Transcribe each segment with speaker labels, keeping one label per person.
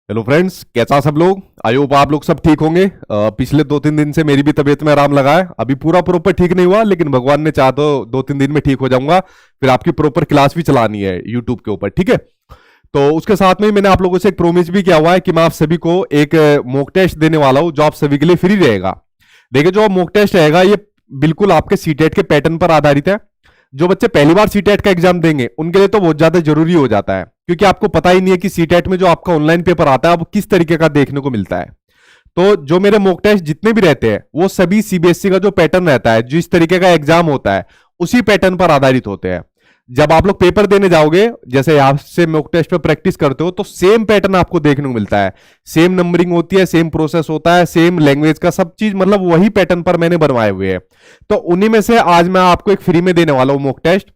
Speaker 1: Hello friends, कैसा सब लोग। आई होप आप लोग सब ठीक होंगे। पिछले 2-3 दिन से मेरी भी तबीयत में आराम लगा है। अभी पूरा प्रॉपर ठीक नहीं हुआ, लेकिन भगवान ने चाहा तो 2-3 दिन में ठीक हो जाऊंगा। फिर आपकी प्रॉपर क्लास भी चलानी है यूट्यूब के ऊपर, ठीक है। तो उसके साथ में ही मैंने आप लोगों से एक प्रोमिस भी किया हुआ है कि मैं आप सभी को एक मॉक टेस्ट देने वाला हूं, जो आप सभी के लिए फ्री रहेगा। देखिए, जो मॉक टेस्ट रहेगा ये बिल्कुल आपके सीटेट के पैटर्न पर आधारित है। जो बच्चे पहली बार सीटेट का एग्जाम देंगे उनके लिए तो बहुत ज्यादा जरूरी हो जाता है, क्योंकि आपको पता ही नहीं है कि सीटेट में जो आपका ऑनलाइन पेपर आता है वो किस तरीके का देखने को मिलता है। तो जो मेरे मॉक टेस्ट जितने भी रहते हैं वो सभी सीबीएसई का जो पैटर्न रहता है, जिस तरीके का एग्जाम होता है उसी पैटर्न पर आधारित होते हैं। जब आप लोग पेपर देने जाओगे, जैसे आप से मॉक टेस्ट पे प्रैक्टिस करते हो, तो सेम पैटर्न आपको देखने को मिलता है। सेम नंबरिंग होती है, सेम प्रोसेस होता है, सेम लैंग्वेज का सब चीज, मतलब वही पैटर्न पर मैंने बनवाए हुए हैं। तो उन्हीं में से आज मैं आपको एक फ्री में देने वाला हूं मॉक टेस्ट।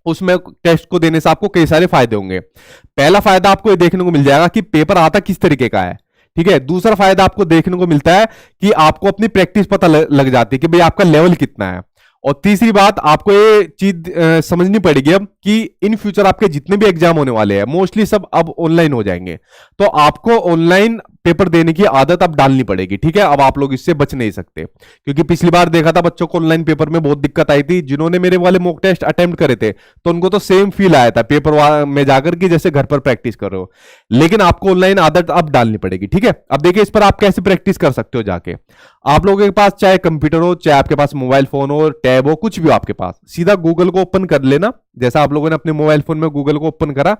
Speaker 1: उसमें टेस्ट को देने से आपको कई सारे फायदे होंगे। पहला फायदा आपको ये देखने को मिल जाएगा कि पेपर आता किस तरीके का है, ठीक है। दूसरा फायदा आपको देखने को मिलता है कि आपको अपनी प्रैक्टिस पता लग जाती है कि भाई आपका लेवल कितना है। और तीसरी बात, आपको ये चीज समझनी पड़ेगी अब कि इन फ्यूचर आपके जितने भी एग्जाम होने वाले हैं मोस्टली सब अब ऑनलाइन हो जाएंगे। तो आपको ऑनलाइन पेपर देने की आदत अब डालनी पड़ेगी, ठीक है। अब आप लोग इससे बच नहीं सकते, क्योंकि पिछली बार देखा था बच्चों को ऑनलाइन पेपर में बहुत दिक्कत आई थी। जिन्होंने मेरे वाले मॉक टेस्ट अटेम्प्ट करे थे तो उनको तो सेम फील आया था पेपर में जाकर कि जैसे घर पर प्रैक्टिस कर रहे हो। लेकिन आपको ऑनलाइन आदत अब डालनी पड़ेगी, ठीक है। अब देखिए, इस पर आप कैसे प्रैक्टिस कर सकते हो जाके। आप लोगों के पास चाहे कंप्यूटर हो, चाहे आपके पास मोबाइल फोन हो, टैब हो, कुछ भी हो आपके पास, सीधा गूगल को ओपन कर लेना। जैसा आप लोगों ने अपने मोबाइल फोन में गूगल को ओपन करा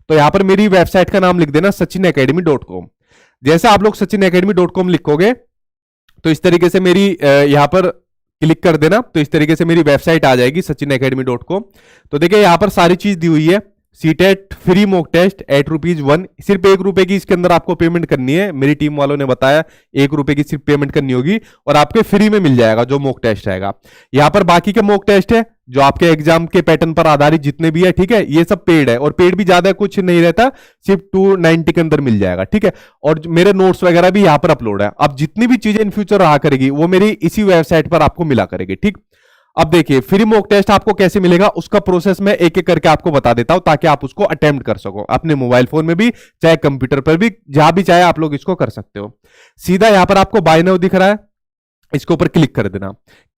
Speaker 1: तो यहां पर मेरी वेबसाइट का नाम लिख देना sachinacademy.com। जैसे आप लोग sachinacademy.com लिखोगे तो इस तरीके से मेरी यहां पर क्लिक कर देना, तो इस तरीके से मेरी वेबसाइट आ जाएगी sachinacademy.com। तो देखिए, यहां पर सारी चीज दी हुई है। सीटेट फ्री मॉक टेस्ट ₹8 सिर्फ ₹1 की इसके अंदर आपको पेमेंट करनी है। मेरी टीम वालों ने बताया ₹1 की सिर्फ पेमेंट करनी होगी और आपके फ्री में मिल जाएगा जो मॉक टेस्ट रहेगा। यहां पर बाकी के मॉक टेस्ट है जो आपके एग्जाम के पैटर्न पर आधारित जितने भी है, ठीक है, ये सब पेड है। और पेड भी ज्यादा कुछ नहीं रहता, सिर्फ 290 के अंदर मिल जाएगा, ठीक है। और मेरे नोट्स वगैरह भी यहां पर अपलोड है। अब जितनी भी चीजें इन फ्यूचर रहा करेगी वो मेरी इसी वेबसाइट पर आपको मिला करेगी, ठीक। अब देखिए, फ्री मॉक टेस्ट आपको कैसे मिलेगा उसका प्रोसेस मैं एक एक करके आपको बता देता हूं, ताकि आप उसको अटेम्प्ट कर सको अपने मोबाइल फोन में भी, चाहे कंप्यूटर पर भी, जहां भी चाहे आप लोग इसको कर सकते हो। सीधा यहां पर आपको बाय नाउ दिख रहा है, इसके ऊपर क्लिक कर देना।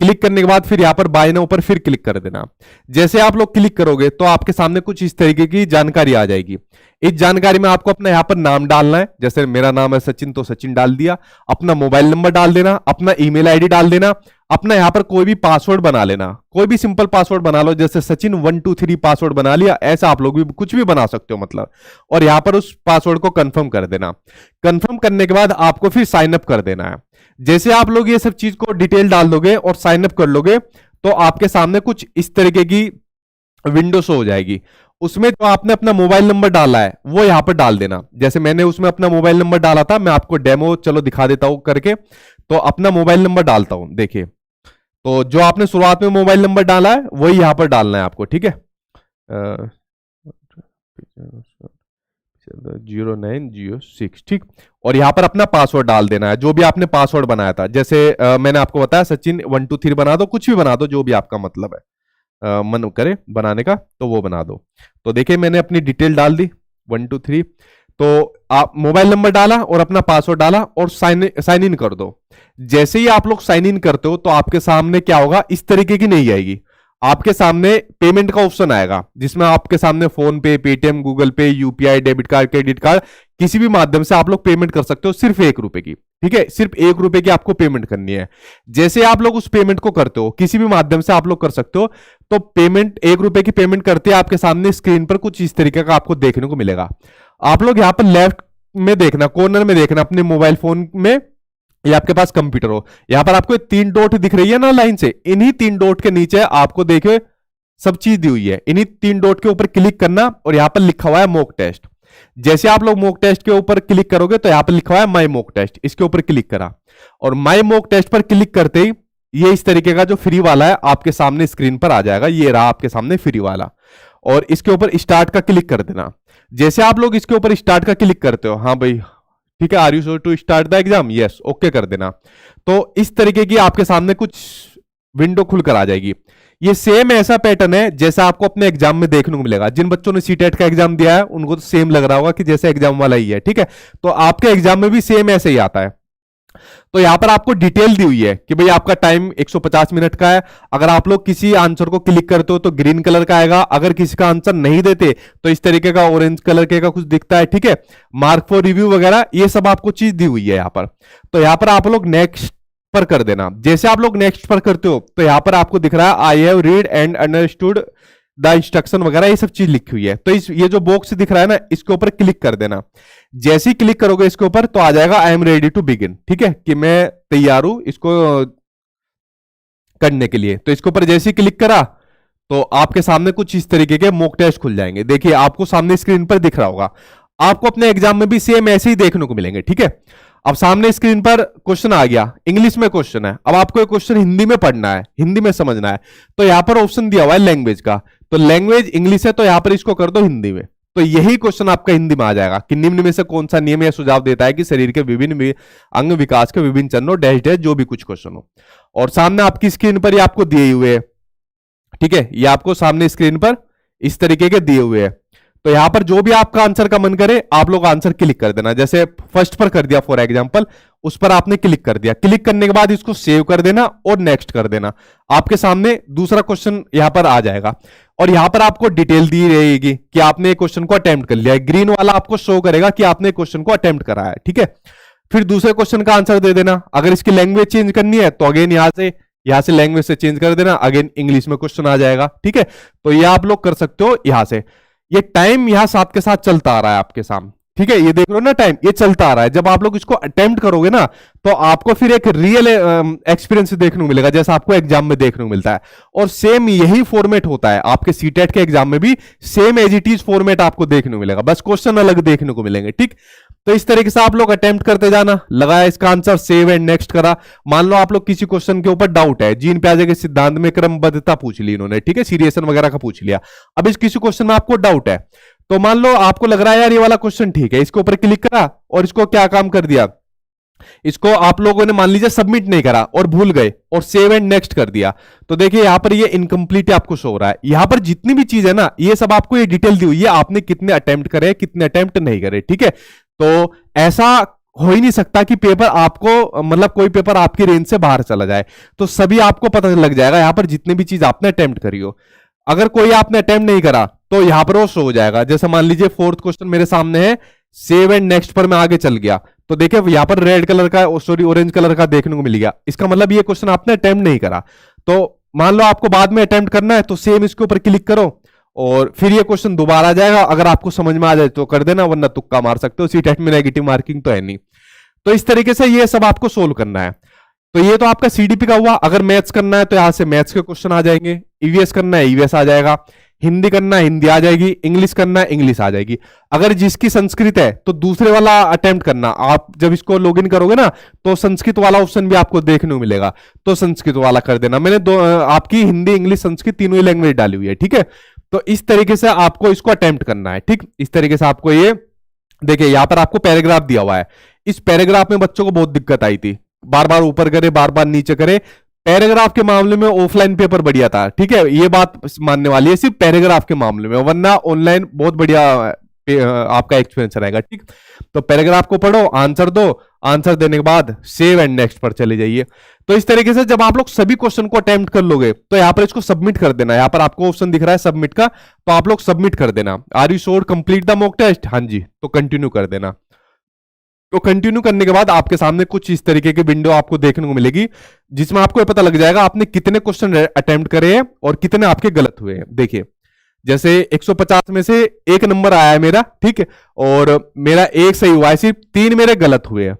Speaker 1: क्लिक करने के बाद फिर यहां पर बाय नाउ पर फिर क्लिक कर देना। जैसे आप लोग क्लिक करोगे तो आपके सामने कुछ इस तरीके की जानकारी आ जाएगी। इस जानकारी में आपको अपना यहां पर नाम डालना है। जैसे मेरा नाम है सचिन, तो सचिन डाल दिया। अपना मोबाइल नंबर डाल देना, अपना ईमेल आईडी डाल देना, अपना यहां पर कोई भी पासवर्ड बना लेना। कोई भी सिंपल पासवर्ड बना लो, जैसे सचिन 123 पासवर्ड बना लिया, ऐसा आप लोग भी कुछ भी बना सकते हो मतलब। और यहां पर उस पासवर्ड को कंफर्म कर देना। कंफर्म करने के बाद आपको फिर साइन अप कर देना है। जैसे आप लोग ये सब चीज को डिटेल डाल दोगे और साइन अप कर लोगे तो आपके सामने कुछ इस तरीके की विंडो शो हो जाएगी। उसमें जो आपने अपना मोबाइल नंबर डाला है वो यहां पर डाल देना। जैसे मैंने उसमें अपना मोबाइल नंबर डाला था, मैं आपको डेमो चलो दिखा देता हूं करके। तो अपना मोबाइल नंबर डालता हूं, देखिए। तो जो आपने शुरुआत में मोबाइल नंबर डाला है वही यहां पर डालना है आपको, ठीक है। 0906, ठीक। और यहां पर अपना पासवर्ड डाल देना है, जो भी आपने पासवर्ड बनाया था। जैसे मैंने आपको बताया सचिन 123 बना दो, कुछ भी बना दो, जो भी आपका मतलब है मन करे बनाने का तो वो बना दो। तो देखिए, मैंने अपनी डिटेल डाल दी 123। तो आप मोबाइल नंबर डाला और अपना पासवर्ड डाला और साइन इन कर दो। जैसे ही आप लोग साइन इन करते हो तो आपके सामने क्या होगा, इस तरीके की नहीं आएगी। आपके सामने पेमेंट का ऑप्शन आएगा, जिसमें आपके सामने फोन पे, पेटीएम, गूगल पे, UPI, debit card, credit card, किसी भी माध्यम से आप लोग पेमेंट कर सकते हो, सिर्फ ₹1 की, ठीक है। सिर्फ ₹1 की आपको पेमेंट करनी है। जैसे आप लोग उस पेमेंट को करते हो, किसी भी माध्यम से आप लोग कर सकते हो, तो पेमेंट ₹1 की पेमेंट करते हैं आपके सामने स्क्रीन पर कुछ इस तरीके का आपको देखने को मिलेगा। आप लोग यहां पर लेफ्ट में देखना, कॉर्नर में देखना अपने मोबाइल फोन में, या आपके पास कंप्यूटर हो, यहां पर आपको 3 डॉट दिख रही है ना लाइन से, इन्हीं 3 डॉट के नीचे आपको देखिए सब चीज दी हुई है। इन्हीं 3 डॉट के ऊपर क्लिक करना और यहां पर लिखा हुआ है मॉक टेस्ट। जैसे आप लोग मॉक टेस्ट के ऊपर क्लिक करोगे तो यहां पर लिखा हुआ है माई मॉक टेस्ट, इसके ऊपर क्लिक करा और माई मॉक टेस्ट पर क्लिक करते ही ये इस तरीके का जो फ्री वाला है आपके सामने स्क्रीन पर आ जाएगा। ये रहा आपके सामने फ्री वाला, और इसके ऊपर स्टार्ट का क्लिक कर देना। जैसे आप लोग इसके ऊपर स्टार्ट का क्लिक करते हो, हाँ भाई ठीक है, are you sure to start the exam, yes, okay कर देना। तो इस तरीके की आपके सामने कुछ विंडो खुलकर आ जाएगी। ये सेम ऐसा पैटर्न है जैसा आपको अपने एग्जाम में देखने को मिलेगा। जिन बच्चों ने सीटेट का एग्जाम दिया है उनको तो सेम लग रहा होगा कि जैसे एग्जाम वाला ही है, ठीक है। तो आपके एग्जाम में भी सेम ऐसे ही आता है। तो यहां पर आपको डिटेल दी हुई है कि भाई आपका टाइम 150 मिनट का है। अगर आप लोग किसी आंसर को क्लिक करते हो तो ग्रीन कलर का आएगा, अगर किसी का आंसर नहीं देते तो इस तरीके का ऑरेंज कलर के का कुछ दिखता है, ठीक है। मार्क फॉर रिव्यू वगैरह ये सब आपको चीज दी हुई है यहां पर। तो यहां पर आप लोग नेक्स्ट पर कर देना। जैसे आप लोग नेक्स्ट पर करते हो तो यहां पर आपको दिख रहा है I have read and understood the instruction वगैरह ये सब चीज लिखी हुई है। तो ये जो बॉक्स दिख रहा है ना, इसके ऊपर क्लिक कर देना। जैसे ही क्लिक करोगे इसके ऊपर तो आ जाएगा I am ready to begin, ठीक है, कि मैं तैयार हूं इसको करने के लिए। तो इसके ऊपर जैसे ही क्लिक करा तो आपके सामने कुछ इस तरीके के मॉक टेस्ट खुल जाएंगे। देखिए आपको सामने स्क्रीन पर दिख रहा होगा। आपको अपने एग्जाम में भी सेम ऐसे ही देखने को मिलेंगे, ठीक है। अब सामने स्क्रीन पर क्वेश्चन आ गया, इंग्लिश में क्वेश्चन है। अब आपको एक क्वेश्चन हिंदी में पढ़ना है, हिंदी में समझना है। तो यहां पर ऑप्शन दिया हुआ है लैंग्वेज का। तो लैंग्वेज इंग्लिश है तो यहां पर इसको कर दो हिंदी में। तो यही क्वेश्चन आपका हिंदी में आ जाएगा कि निम्न में से कौन सा नियम या सुझाव देता है कि शरीर के विभिन्न अंग विकास के विभिन्न चरणों डैश डैश जो भी कुछ क्वेश्चन हो। और सामने आपकी स्क्रीन पर ये आपको दिए हुए है, ठीक है। ये आपको सामने स्क्रीन पर इस तरीके के दिए हुए हैं। तो यहां पर जो भी आपका आंसर का मन करे आप लोग आंसर क्लिक कर देना। जैसे फर्स्ट पर कर दिया फॉर एग्जांपल, उस पर आपने क्लिक कर दिया। क्लिक करने के बाद इसको सेव कर देना और नेक्स्ट कर देना। आपके सामने दूसरा क्वेश्चन यहां पर आ जाएगा और यहां पर आपको डिटेल दी रहेगी कि आपने क्वेश्चन को अटेम्प्ट कर लिया है। ग्रीन वाला आपको शो करेगा कि आपने क्वेश्चन को अटेम्प्ट करा है, ठीक है। फिर दूसरे क्वेश्चन का आंसर दे देना। अगर इसकी लैंग्वेज चेंज करनी है तो अगेन यहां से लैंग्वेज से चेंज कर देना, अगेन इंग्लिश में क्वेश्चन आ जाएगा, ठीक है। तो ये आप लोग कर सकते हो यहां से। ये टाइम यहां साथ के साथ चलता आ रहा है आपके सामने, ठीक है। ये देख लो ना, टाइम ये चलता आ रहा है। जब आप लोग इसको अटेम्प्ट करोगे ना तो आपको फिर एक रियल एक्सपीरियंस देखने को मिलेगा जैसा आपको एग्जाम में देखने को मिलता है। और सेम यही फॉर्मेट होता है आपके सीटेट के एग्जाम में भी, same as it is format आपको देखने को मिलेगा, बस क्वेश्चन अलग देखने को मिलेंगे, ठीक। तो इस तरीके से आप लोग अटेम्प्ट करते जाना। लगाया इसका आंसर, सेव एंड नेक्स्ट करा। मान लो आप लोग किसी क्वेश्चन के ऊपर डाउट है, जीन प्याजे के सिद्धांत में क्रमबद्धता पूछ ली इन्होंने, ठीक है, सीरियसन वगैरह का पूछ लिया। अब इस किसी क्वेश्चन में आपको डाउट है तो मान लो आपको लग रहा है यार ये वाला क्वेश्चन ठीक है, इसके ऊपर क्लिक करा और इसको क्या काम कर दिया, इसको आप लोगों ने मान लीजिए सबमिट नहीं करा और भूल गए और सेव एंड नेक्स्ट कर दिया। तो देखिए यहां पर ये इनकम्प्लीट आपको शो हो रहा है। यहां पर जितनी भी चीज है ना ये सब आपको ये डिटेल दी हुई है, आपने कितने अटेम्प्ट करे कितने अटेम्प्ट नहीं करे, ठीक है। तो ऐसा हो ही नहीं सकता कि पेपर आपको मतलब कोई पेपर आपकी रेंज से बाहर चला जाए। तो सभी आपको पता लग जाएगा यहां पर जितने भी चीज आपने अटेम्प्ट करी हो। अगर कोई आपने अटेम्प्ट नहीं करा तो यहां पर वो शो हो जाएगा। जैसे मान लीजिए फोर्थ क्वेश्चन मेरे सामने है, सेव एंड नेक्स्ट पर मैं आगे चल गया तो देखिए यहां पर रेड कलर का सॉरी ऑरेंज कलर का देखने को मिल गया। इसका मतलब ये क्वेश्चन आपने अटेम्प्ट नहीं करा। तो मान लो आपको बाद में अटेम्प्ट करना है तो सेम इसके ऊपर क्लिक करो और फिर ये क्वेश्चन दोबारा आ जाएगा। अगर आपको समझ में आ जाए तो कर देना, वरना तुक्का मार सकते हो, सीटेट में नेगेटिव मार्किंग तो है नहीं। तो इस तरीके से ये सब आपको सोल्व करना है। तो ये तो आपका सीडीपी का हुआ। अगर मैथ्स करना है तो यहां से मैथ्स के क्वेश्चन आ जाएंगे, ईवीएस करना है ईवीएस आ जाएगा, हिंदी करना है हिंदी आ जाएगी, इंग्लिश करना है इंग्लिश आ जाएगी। अगर जिसकी संस्कृत है तो दूसरे वाला अटेम्प्ट करना। आप जब इसको लॉगिन करोगे ना तो संस्कृत वाला ऑप्शन भी आपको देखने को मिलेगा, तो संस्कृत वाला कर देना। मैंने आपकी हिंदी इंग्लिश संस्कृत तीनों ही लैंग्वेज डाली हुई है, ठीक है। तो इस तरीके से आपको इसको अटेम्प्ट करना है, ठीक। इस तरीके से आपको ये देखिए यहां पर आपको पैराग्राफ दिया हुआ है। इस पैराग्राफ में बच्चों को बहुत दिक्कत आई थी, बार बार ऊपर करे बार बार नीचे करे। पैराग्राफ के मामले में ऑफलाइन पेपर बढ़िया था, ठीक है, ये बात मानने वाली है सिर्फ पैराग्राफ के मामले में, वरना ऑनलाइन बहुत बढ़िया आपका एक्सपीरियंस रहेगा, ठीक। तो पैराग्राफ को पढ़ो, आंसर दो, आंसर देने के बाद सेव एंड नेक्स्ट पर चले जाइए। तो इस तरीके से जब आप लोग सभी क्वेश्चन को अटेम्प्ट कर लोगे तो यहां पर इसको सबमिट कर देना। यहां पर आपको ऑप्शन दिख रहा है सबमिट का, तो आप लोग सबमिट कर देना। Are you sure complete the mock test? हाँ जी, तो कंटिन्यू कर देना। तो कंटिन्यू करने के बाद आपके सामने कुछ इस तरीके की विंडो आपको देखने को मिलेगी जिसमें आपको पता लग जाएगा आपने कितने क्वेश्चन अटेम्प्ट करे हैं और कितने आपके गलत हुए हैं। देखिए जैसे 150 में से एक नंबर आया है मेरा, ठीक है, और मेरा एक सही हुआ है, सिर्फ 3 मेरे गलत हुए हैं,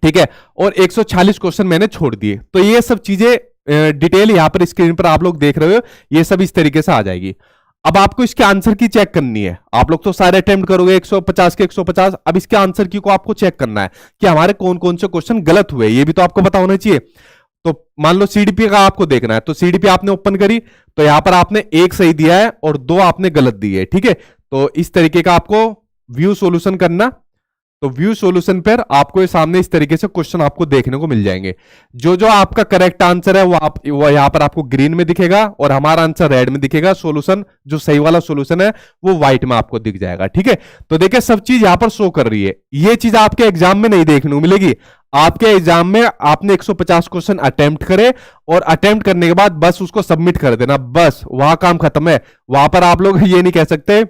Speaker 1: ठीक है, और 146 क्वेश्चन मैंने छोड़ दिए। तो ये सब चीजें डिटेल यहां पर स्क्रीन पर आप लोग देख रहे हो, ये सब इस तरीके से आ जाएगी। अब आपको इसके आंसर की चेक करनी है। आप लोग तो सारे अटेम्प्ट करोगे 150 के 150, अब इसके आंसर की को आपको चेक करना है कि हमारे कौन कौन से क्वेश्चन गलत हुए, ये भी तो आपको पता होना चाहिए। तो मान लो सीडीपी का आपको देखना है, तो सीडीपी आपने ओपन करी तो यहां पर आपने एक सही दिया है और 2 आपने गलत दिए, ठीक है। तो इस तरीके का आपको व्यू सॉल्यूशन करना तो व्यू सॉल्यूशन पर आपको ये सामने इस तरीके से क्वेश्चन आपको देखने को मिल जाएंगे। जो जो आपका करेक्ट आंसर है वो यहाँ पर आपको ग्रीन में दिखेगा और हमारा आंसर रेड में दिखेगा। सॉल्यूशन जो सही वाला सॉल्यूशन है वो व्हाइट में आपको दिख जाएगा। ठीक है, तो देखिए सब चीज यहाँ पर शो कर रही है। ये चीज आपके एग्जाम में नहीं देखने को मिलेगी। आपके एग्जाम में आपने 150 क्वेश्चन अटेम्प्ट करे और अटेम्प्ट करने के बाद बस उसको सबमिट कर देना, बस वहां काम खत्म है। वहां पर आप लोग ये नहीं कह सकते,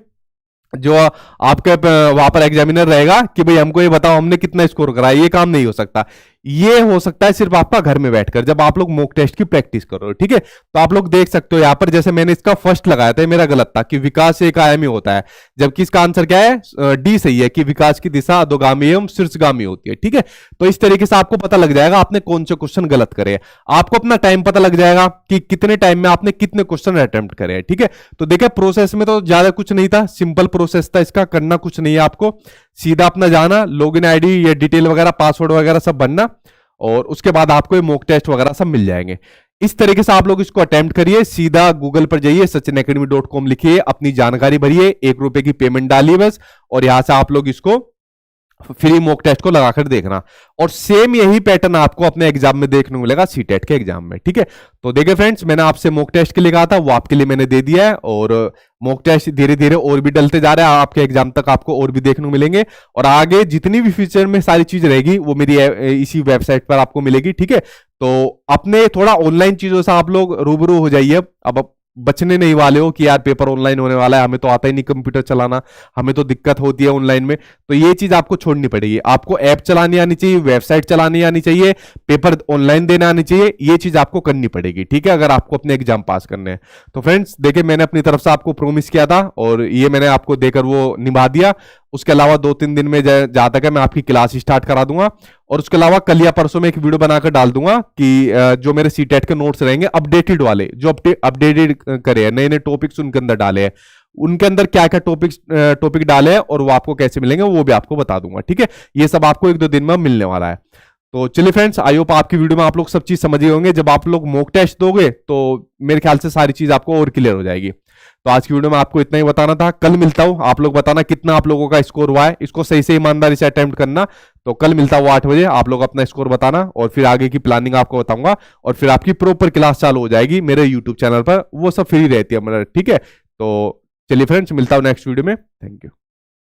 Speaker 1: जो आपके वहां पर एग्जामिनर रहेगा कि भाई हमको ये बताओ हमने कितना स्कोर करा, ये काम नहीं हो सकता। ये हो सकता है सिर्फ आपका घर में बैठकर, जब आप लोग मॉक टेस्ट की प्रैक्टिस कर रहे हो। ठीक है, तो आप लोग देख सकते हो यहां पर, जैसे मैंने इसका फर्स्ट लगाया था, मेरा गलत था कि विकास एक आयामी होता है, जबकि इसका आंसर क्या है, डी सही है कि विकास की दिशा अधोगामी एवं शीर्षगामी होती है। ठीक है, तो इस तरीके से आपको पता लग जाएगा आपने कौन से क्वेश्चन गलत करे। आपको अपना टाइम पता लग जाएगा कि कितने टाइम में आपने कितने क्वेश्चन अटेम्प्ट करे। ठीक है, तो देखिए प्रोसेस में तो ज्यादा कुछ नहीं था, सिंपल प्रोसेस था इसका, करना कुछ नहीं है आपको, सीधा अपना जाना, लॉगिन आईडी या डिटेल वगैरह पासवर्ड वगैरह सब भरना और उसके बाद आपको ये मॉक टेस्ट वगैरह सब मिल जाएंगे। इस तरीके से आप लोग इसको अटेम्प्ट करिए। सीधा गूगल पर जाइए, sachinacademy.com लिखिए, अपनी जानकारी भरिए, ₹1 की पेमेंट डालिए बस, और यहां से आप लोग इसको फ्री मॉक टेस्ट को लगाकर देखना। और सेम यही पैटर्न आपको अपने एग्जाम में देखने को मिलेगा, सीटेट के एग्जाम में। ठीक है, तो देखिए फ्रेंड्स, मैंने आपसे मॉक टेस्ट के लिए कहा था, वो आपके लिए मैंने दे दिया है, और मॉक टेस्ट धीरे धीरे और भी डलते जा रहा है, आपके एग्जाम तक आपको और भी देखने को मिलेंगे। और आगे जितनी भी फ्यूचर में सारी चीज रहेगी वो मेरी इसी वेबसाइट पर आपको मिलेगी। ठीक है, तो अपने थोड़ा ऑनलाइन चीजों से आप लोग रूबरू हो जाइए। अब बचने नहीं वाले हो कि यार पेपर ऑनलाइन होने वाला है, हमें तो आता ही नहीं कंप्यूटर चलाना, हमें तो दिक्कत होती है ऑनलाइन में, तो ये चीज आपको छोड़नी पड़ेगी। आपको ऐप चलानी आनी चाहिए, वेबसाइट चलानी आनी चाहिए, पेपर ऑनलाइन देने आनी चाहिए, ये चीज आपको करनी पड़ेगी। ठीक है, अगर आपको अपने एग्जाम पास करने हैं तो फ्रेंड्स देखिए, मैंने अपनी तरफ से आपको प्रॉमिस किया था और ये मैंने आपको देकर वो निभा दिया। उसके अलावा 2-3 दिन में जहां तक है मैं आपकी क्लास स्टार्ट करा दूंगा, और उसके अलावा कल या परसों में एक वीडियो बनाकर डाल दूंगा कि जो मेरे सीटेट के नोट्स रहेंगे अपडेटेड वाले, जो अपडेटेड करे हैं, नए नए टॉपिक्स उनके अंदर डाले हैं, उनके अंदर क्या क्या टॉपिक डाले हैं और वो आपको कैसे मिलेंगे वो भी आपको बता दूंगा। ठीक है, ये सब आपको 1-2 दिन में मिलने वाला है। तो चलिए फ्रेंड्स, आई होप आपकी वीडियो में आप लोग सब चीज समझ गए होंगे। जब आप लोग मॉक टेस्ट दोगे तो मेरे ख्याल से सारी चीज आपको और क्लियर हो जाएगी। तो आज की वीडियो में आपको इतना ही बताना था। कल मिलता हूं, आप लोग बताना कितना आप लोगों का स्कोर हुआ है, इसको सही से ईमानदारी से अटेम्प्ट करना। तो कल मिलता हूं 8 बजे, आप लोग अपना स्कोर बताना और फिर आगे की प्लानिंग आपको बताऊंगा, और फिर आपकी प्रॉपर क्लास चालू हो जाएगी मेरे यूट्यूब चैनल पर, वो सब फ्री रहती है मेरा। ठीक है, तो चलिए फ्रेंड्स, मिलता हूं नेक्स्ट वीडियो में। Thank you.